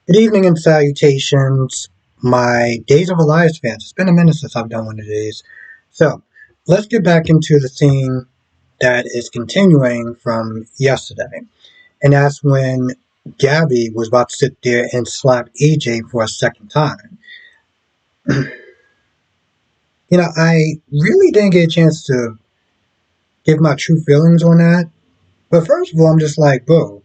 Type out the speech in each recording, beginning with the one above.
Good evening and salutations, my Days of Elias fans. It's been a minute since I've done one of these. So, let's get back into the theme that is continuing from yesterday. And that's when Gabby was about to sit there and slap AJ for a second time. I really didn't get a chance to give my true feelings on that. But first of all, I'm just like, bro,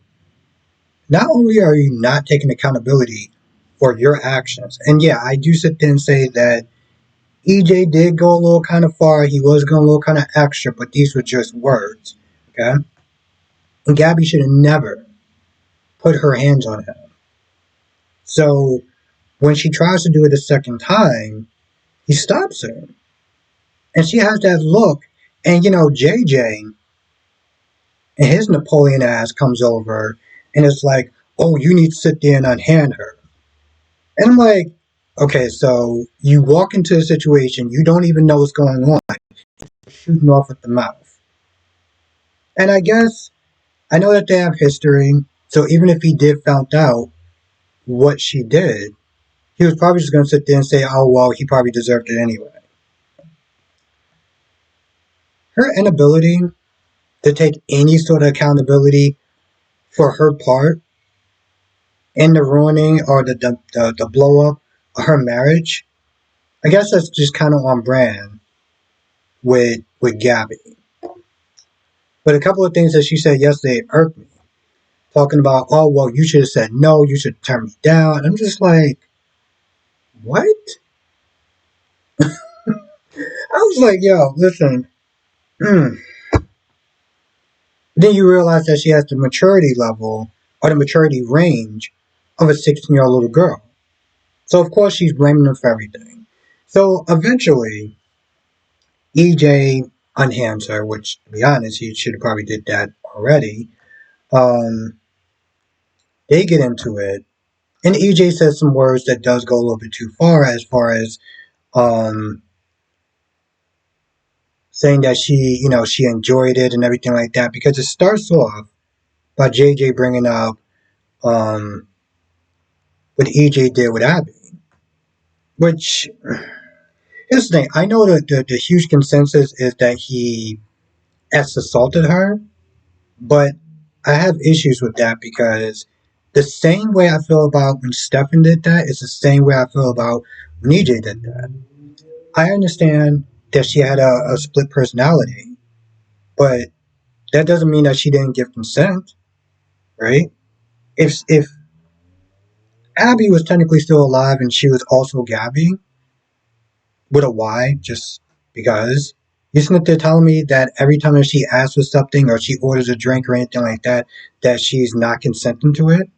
not only are you not taking accountability for your actions, and yeah, I do sit there and say that EJ did go a little kind of far. He was going a little kind of extra, but these were just words. Okay? And Gabby should have never put her hands on him. So when she tries to do it a second time, he stops her. And she has that look. And JJ and his Napoleon ass comes over and it's like, oh, you need to sit there and unhand her. And I'm like, okay, so you walk into a situation, you don't even know what's going on, shooting off at the mouth. And I know that they have history, so even if he did found out what she did, he was probably just going to sit there and say, oh, well, he probably deserved it anyway. Her inability to take any sort of accountability for her part in the ruining or the blow up of her marriage, I guess that's just kind of on brand with Gabby. But a couple of things that she said yesterday irked me. Talking about, oh, well, you should have said no, you should turn me down. I'm just like, what? I was like, yo, listen. Then you realize that she has the maturity level or the maturity range of a 16-year-old little girl. So, of course, she's blaming him for everything. So, eventually, EJ unhands her, which, to be honest, he should have probably did that already. Um, they get into it. And EJ says some words that does go a little bit too far as um, saying that she enjoyed it and everything like that. Because it starts off by JJ bringing up um, what EJ did with Abby. Which, here's the thing, I know that the huge consensus is that he assaulted her, but I have issues with that because the same way I feel about when Stefan did that is the same way I feel about when EJ did that. I understand that she had a split personality, but that doesn't mean that she didn't give consent, right? If Abby was technically still alive and she was also Gabby, with a Y, just because. Isn't it they're telling me that every time that she asks for something or she orders a drink or anything like that, that she's not consenting to it?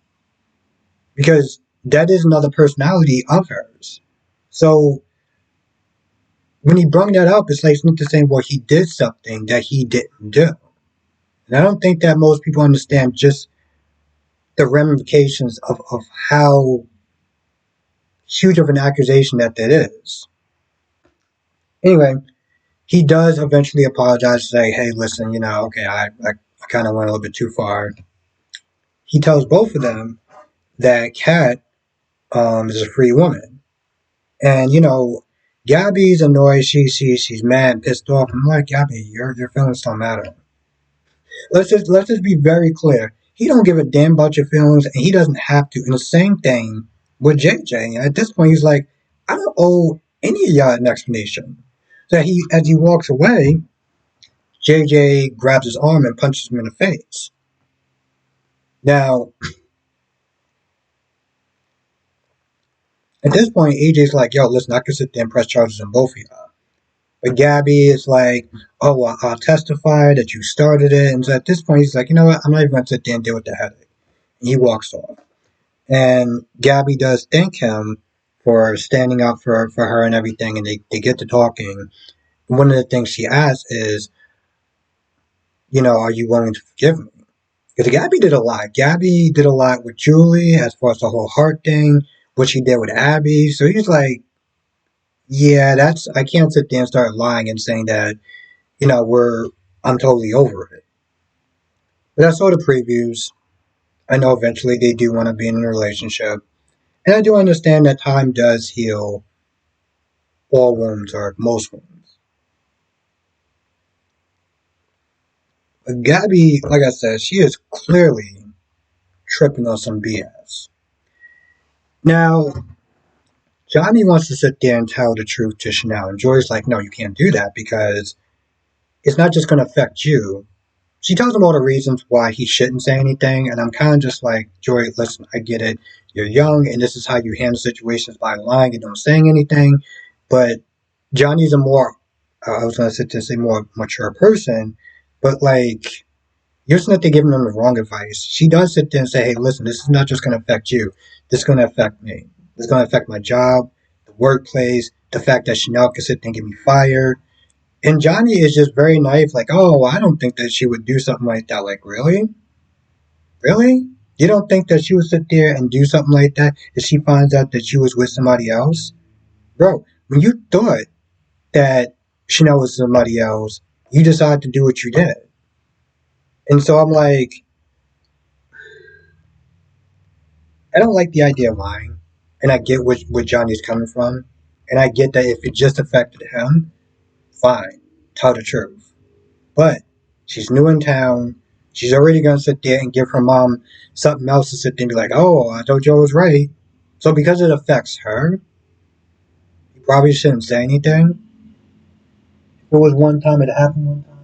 Because that is another personality of hers. So when he brought that up, it's like Sneaker saying, well, he did something that he didn't do. And I don't think that most people understand just the ramifications of how huge of an accusation that is. Anyway, he does eventually apologize, say, hey, listen, okay, I kind of went a little bit too far. He tells both of them that Kat is a free woman. And, Gabby's annoyed. She's mad, pissed off. I'm like, Gabby, your feelings don't matter. Let's just be very clear. He don't give a damn about your feelings, and he doesn't have to. And the same thing with JJ. At this point, he's like, I don't owe any of y'all an explanation. So as he walks away, JJ grabs his arm and punches him in the face. Now, at this point, AJ's like, yo, listen, I can sit there and press charges on both of y'all. But Gabby is like, oh, well, I'll testify that you started it. And so at this point, he's like, you know what? I'm not even going to sit there and deal with the headache. And he walks off. And Gabby does thank him for standing up for her and everything. And they get to talking. And one of the things she asks is, are you willing to forgive me? Because Gabby did a lot. Gabby did a lot with Julie as far as the whole heart thing, what she did with Abby. So he's like, yeah, I can't sit there and start lying and saying that, I'm totally over it. But I saw the previews. I know eventually they do want to be in a relationship. And I do understand that time does heal all wounds or most wounds. But Gabby, like I said, she is clearly tripping on some BS. Now, Johnny wants to sit there and tell the truth to Chanel, and Joy's like, no, you can't do that because it's not just going to affect you. She tells him all the reasons why he shouldn't say anything, and I'm kind of just like, Joy, listen, I get it. You're young, and this is how you handle situations by lying and don't saying anything. But Johnny's a more, I was going to sit there and say more mature person, but like, you're just not giving them the wrong advice. She does sit there and say, hey, listen, this is not just going to affect you. This is going to affect me. This is going to affect my job, the workplace, the fact that Chanel can sit there and get me fired. And Johnny is just very naive, like, oh, I don't think that she would do something like that. Like, really? Really? You don't think that she would sit there and do something like that if she finds out that she was with somebody else? Bro, when you thought that Chanel was somebody else, you decided to do what you did. And so I'm like, I don't like the idea of lying. And I get where Johnny's coming from. And I get that if it just affected him, fine, tell the truth. But she's new in town. She's already going to sit there and give her mom something else to sit there and be like, oh, I told you I was right. So because it affects her, you probably shouldn't say anything. If it was one time, it happened one time.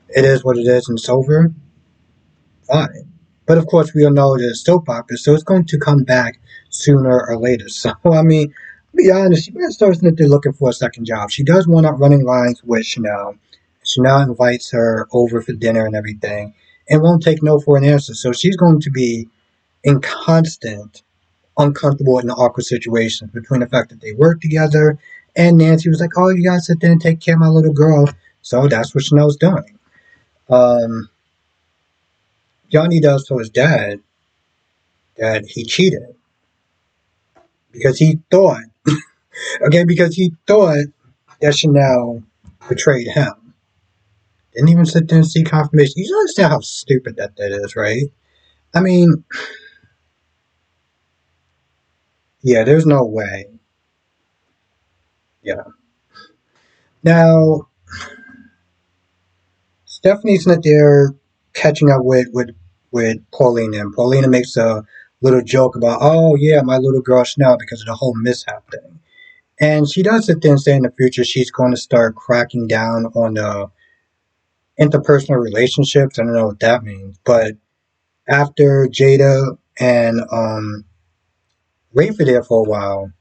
It is what it is and it's over. Fine. But of course, we all know that it's still popular, so it's going to come back sooner or later. So, I mean, to be honest, she better start looking for a second job. She does want up running lines with Chanel. Chanel invites her over for dinner and everything, and won't take no for an answer. So she's going to be in constant, uncomfortable and awkward situations between the fact that they work together and Nancy was like, oh, you gotta sit there and take care of my little girl. So that's what Chanel's doing. Um, Johnny does to his dad that he cheated because he thought, because he thought that Chanel betrayed him. Didn't even sit there and see confirmation. You understand how stupid that is, right? I mean, yeah, there's no way. Yeah. Now, Stephanie's not there catching up with Paulina, and Paulina makes a little joke about, oh, yeah, my little girl Chanel because of the whole mishap thing. And she does sit there and say in the future she's going to start cracking down on the interpersonal relationships. I don't know what that means, but after Jada and Rafe were there for a while,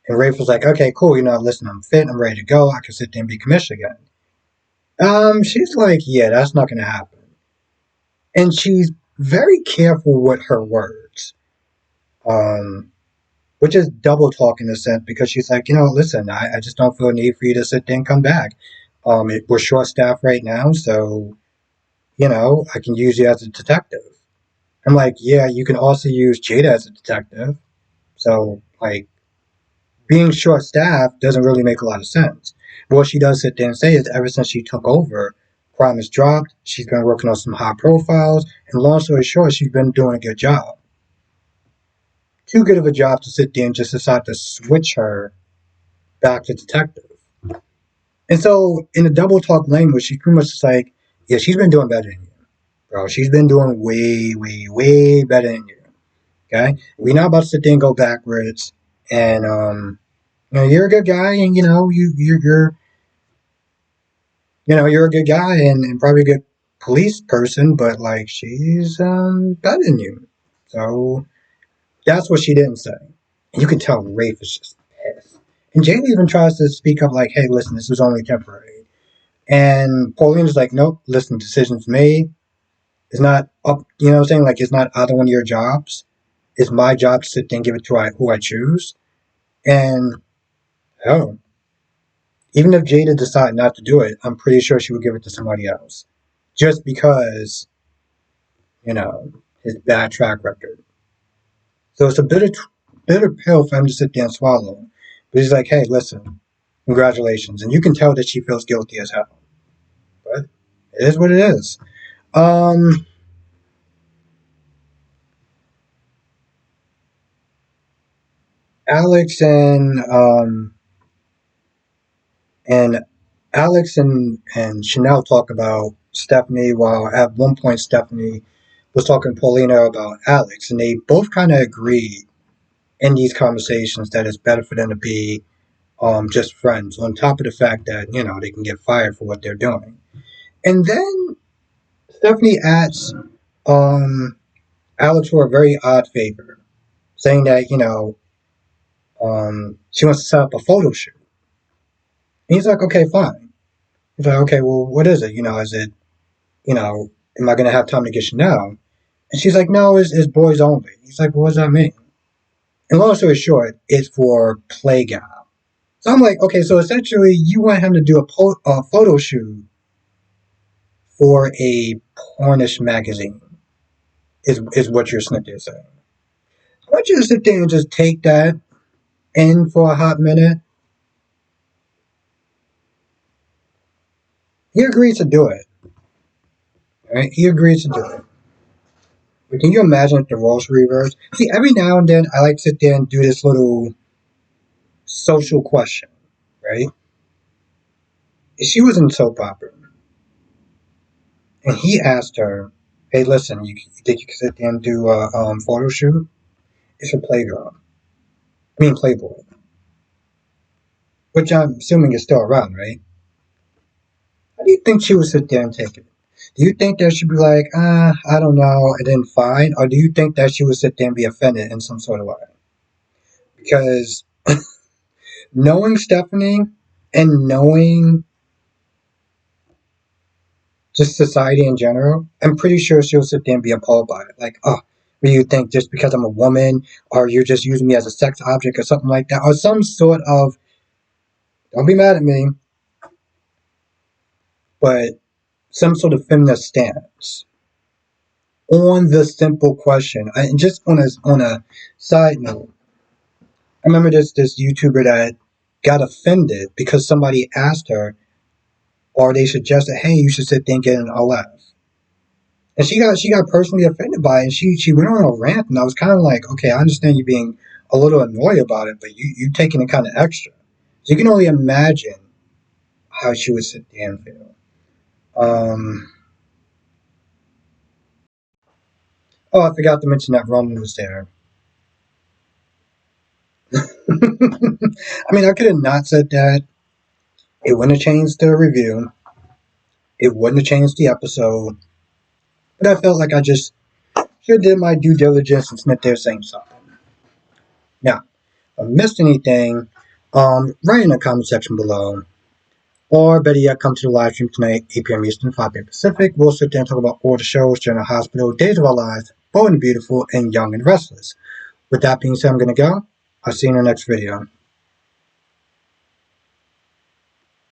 and Rafe was like, "Okay, cool. Listen, I'm fit. I'm ready to go. I can sit there and be commissioned again." She's like, "Yeah, that's not going to happen," and she's very careful with her words. Um, which is double talk in a sense because she's like, listen, I just don't feel a need for you to sit there and come back. We're short staffed right now, so I can use you as a detective. I'm like, yeah, you can also use Jada as a detective. So, like, being short staffed doesn't really make a lot of sense. But what she does sit there and say is ever since she took over, crime has dropped. She's been working on some high profiles. And long story short, she's been doing a good job. Too good of a job to sit there and just decide to switch her back to detective. And so, in the double talk language, she's pretty much just like, yeah, she's been doing better than you, bro. She's been doing way, way, way better than you. Okay, we're not about to sit there and go backwards. And you're a good guy, and you're a good guy, and probably a good police person. But like, she's better than you. So that's what she didn't say. And you can tell Rafe is just pissed. And Jada even tries to speak up, like, "Hey, listen, this is only temporary." And Pauline's like, "Nope, listen, decisions made. It's not up. You know what I'm saying? Like, it's not either one of your jobs. It's my job to sit there and give it to who I choose." And oh, even if Jada decided not to do it, I'm pretty sure she would give it to somebody else. Just because, his bad track record. So it's a bitter pill for him to sit there and swallow. But he's like, hey, listen, congratulations. And you can tell that she feels guilty as hell. But it is what it is. Um, Alex and Alex and Chanel talk about Stephanie, while at one point Stephanie was talking to Paulina about Alex, and they both kind of agreed in these conversations that it's better for them to be just friends. On top of the fact that they can get fired for what they're doing, and then Stephanie asks Alex for a very odd favor, saying that she wants to set up a photo shoot. And he's like, okay, fine. He's like, okay, well, what is it? Is it am I going to have time to get Chanel? And she's like, no, it's boys only. He's like, well, what does that mean? And long story short, it's for Playgal. So I'm like, okay, so essentially you want him to do a photo shoot for a pornish magazine, is what your snip is saying. Why don't you sit there and just take that in for a hot minute? He agrees to do it. Right? He agrees to do it. But can you imagine if the roles were reversed? See, every now and then I like to sit there and do this little social question, right? If she was in soap opera, and he asked her, "Hey, listen, you think you can sit there and do a photo shoot? It's a Playgirl. I mean Playboy, which I'm assuming is still around, right? How do you think she would sit there and take it? Do you think that she'd be like, I don't know, and then fine, or do you think that she would sit there and be offended in some sort of way? Because knowing Stephanie and knowing just society in general, I'm pretty sure she'll sit there and be appalled by it. Like, oh, what do you think, just because I'm a woman, or you're just using me as a sex object or something like that, or some sort of, don't be mad at me, but some sort of feminist stance on the simple question. And just on a side note, I remember this YouTuber that got offended because somebody asked her, or they suggested, hey, you should sit there and get an OF. And she got personally offended by it, and she went on a rant, and I was kind of like, okay, I understand you being a little annoyed about it, but you taking it kind of extra. So you can only imagine how she would sit there and feel. Um, oh, I forgot to mention that Roman was there. I mean, I could have not said that. It wouldn't have changed the review. It wouldn't have changed the episode. But I felt like I just should have did my due diligence and snip there saying something. Now, if I missed anything, write in the comment section below. Or better yet, come to the live stream tonight, 8 p.m. Eastern, 5 p.m. Pacific. We'll sit there and talk about all the shows, General Hospital, Days of Our Lives, Bold and Beautiful, and Young and Restless. With that being said, I'm going to go. I'll see you in the next video.